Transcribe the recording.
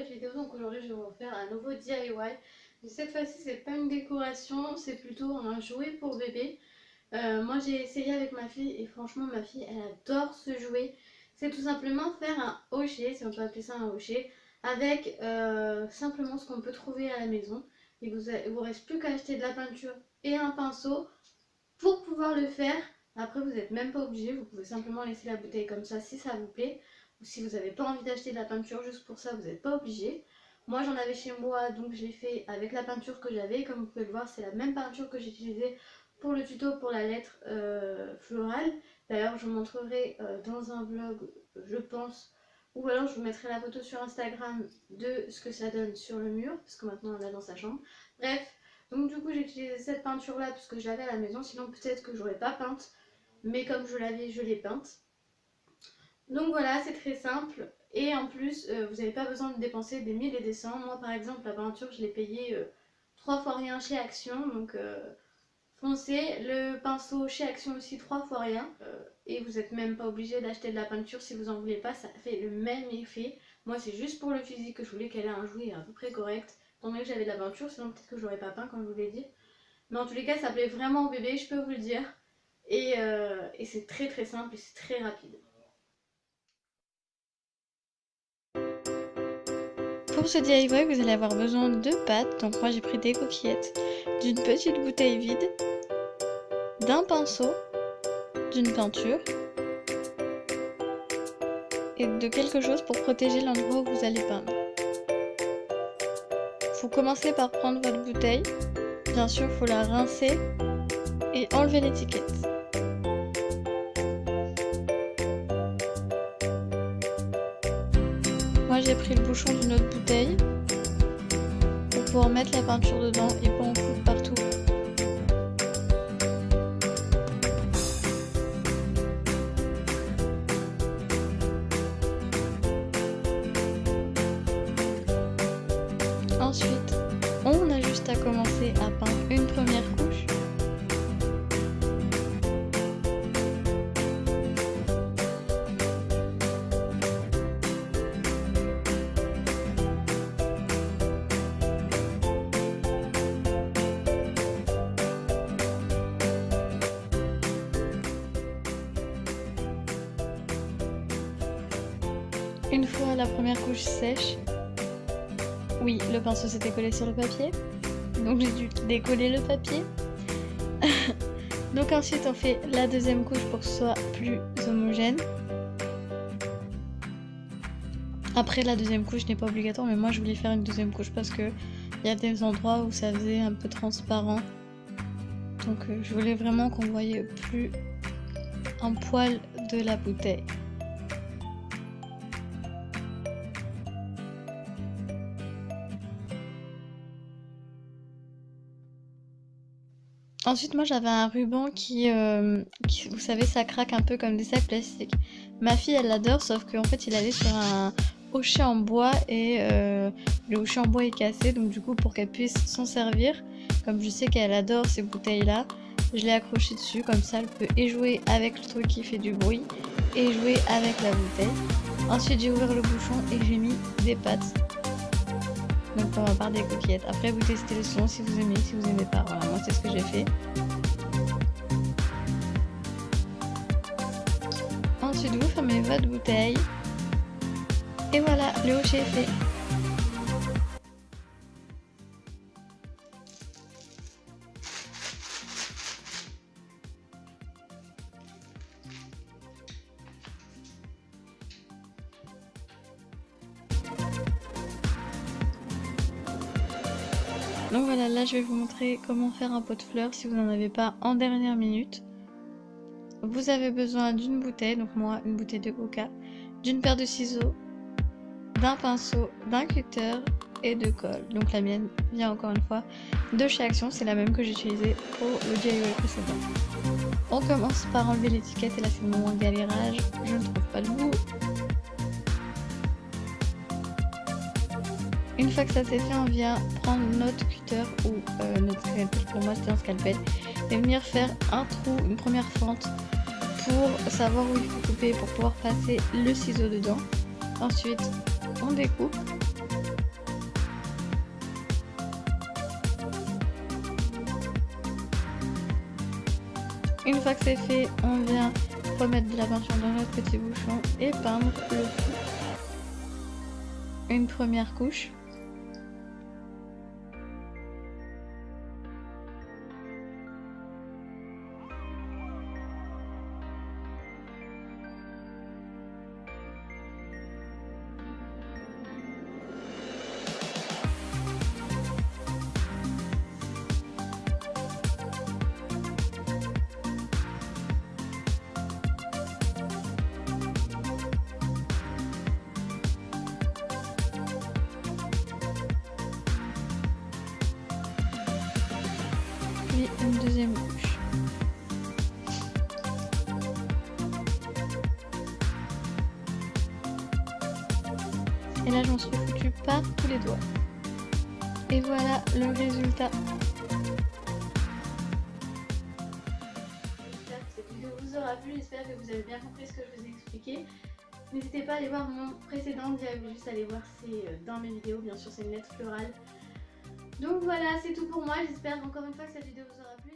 nouvelle vidéo. Donc aujourd'hui je vais vous faire un nouveau DIY. Mais cette fois-ci c'est pas une décoration, c'est plutôt un jouet pour bébé. Moi j'ai essayé avec ma fille et franchement ma fille elle adore ce jouet. C'est tout simplement faire un hochet, si on peut appeler ça un hochet, avec simplement ce qu'on peut trouver à la maison. Il vous reste plus qu'à acheter de la peinture et un pinceau pour pouvoir le faire. Après vous n'êtes même pas obligé, vous pouvez simplement laisser la bouteille comme ça si ça vous plaît. Ou si vous n'avez pas envie d'acheter de la peinture juste pour ça, vous n'êtes pas obligé. Moi j'en avais chez moi, donc je l'ai fait avec la peinture que j'avais. Comme vous pouvez le voir, c'est la même peinture que j'ai utilisée pour le tuto pour la lettre florale. D'ailleurs je vous montrerai dans un vlog, je pense, ou alors je vous mettrai la photo sur Instagram de ce que ça donne sur le mur, parce que maintenant on l'a dans sa chambre. Bref, donc du coup j'ai utilisé cette peinture là puisque je l'avais à la maison, sinon peut-être que j'aurais pas peinte, mais comme je l'avais, je l'ai peinte. Donc voilà, c'est très simple. Et en plus, vous n'avez pas besoin de dépenser des 1000 et des cents. Moi par exemple, la peinture, je l'ai payée 3 fois rien chez Action. Donc foncez. Le pinceau chez Action aussi 3 fois rien. Et vous n'êtes même pas obligé d'acheter de la peinture si vous en voulez pas. Ça fait le même effet. Moi c'est juste pour le physique que je voulais qu'elle ait un jouet à peu près correct. Tant que j'avais de la peinture, sinon peut-être que je l'aurais pas peint comme je vous l'ai dit. Mais en tous les cas, ça plaît vraiment au bébé, je peux vous le dire. Et c'est très très simple et c'est très rapide. Pour ce DIY, vous allez avoir besoin de pâtes. Donc moi j'ai pris des coquillettes, d'une petite bouteille vide, d'un pinceau, d'une peinture et de quelque chose pour protéger l'endroit où vous allez peindre. Vous commencez par prendre votre bouteille. Bien sûr, il faut la rincer et enlever l'étiquette. Moi j'ai pris le bouchon d'une autre bouteille pour pouvoir mettre la peinture dedans et pas en foutre partout. Ensuite, on a juste à commencer à peindre une première couche. Une fois la première couche sèche, oui, le pinceau s'était collé sur le papier, donc j'ai dû décoller le papier. Donc ensuite on fait la deuxième couche pour que ce soit plus homogène. Après la deuxième couche n'est pas obligatoire, mais moi je voulais faire une deuxième couche parce que il y a des endroits où ça faisait un peu transparent. Donc je voulais vraiment qu'on voyait plus un poil de la bouteille. Ensuite, moi j'avais un ruban qui, vous savez, ça craque un peu comme des sacs plastiques. Ma fille elle l'adore, sauf qu'en fait il allait sur un hochet en bois et le hochet en bois est cassé. Donc du coup, pour qu'elle puisse s'en servir, comme je sais qu'elle adore ces bouteilles là, je l'ai accroché dessus, comme ça elle peut et jouer avec le truc qui fait du bruit et jouer avec la bouteille. Ensuite j'ai ouvert le bouchon et j'ai mis des pâtes. Donc pour ma part des coquillettes. Après vous testez le son si vous aimez, si vous aimez pas. Voilà, moi c'est ce que j'ai fait. Ensuite vous fermez votre bouteille. Et voilà, le hochet est fait. Donc voilà, là je vais vous montrer comment faire un pot de fleurs si vous n'en avez pas en dernière minute. Vous avez besoin d'une bouteille, donc moi une bouteille de coca, d'une paire de ciseaux, d'un pinceau, d'un cutter et de colle. Donc la mienne vient encore une fois de chez Action, c'est la même que j'ai utilisée pour le DIY précédent. On commence par enlever l'étiquette et là c'est le moment de galérage, je ne trouve pas le bout. Une fois que ça c'est fait, on vient prendre notre cutter ou notre scalpel, pour moi c'était un scalpel, et venir faire un trou, une première fente pour savoir où il faut couper pour pouvoir passer le ciseau dedans. Ensuite, on découpe Une fois que c'est fait, on vient remettre de la peinture dans notre petit bouchon et peindre le tout. Une première couche. Puis une deuxième couche. Et là, j'en suis foutue par tous les doigts. Et voilà le résultat. J'espère que cette vidéo vous aura plu, j'espère que vous avez bien compris ce que je vous ai expliqué. N'hésitez pas à aller voir mon précédent diagramme, juste aller voir, c'est dans mes vidéos, bien sûr c'est une lettre florale. Donc voilà, c'est tout pour moi, j'espère encore une fois que cette vidéo vous aura plu.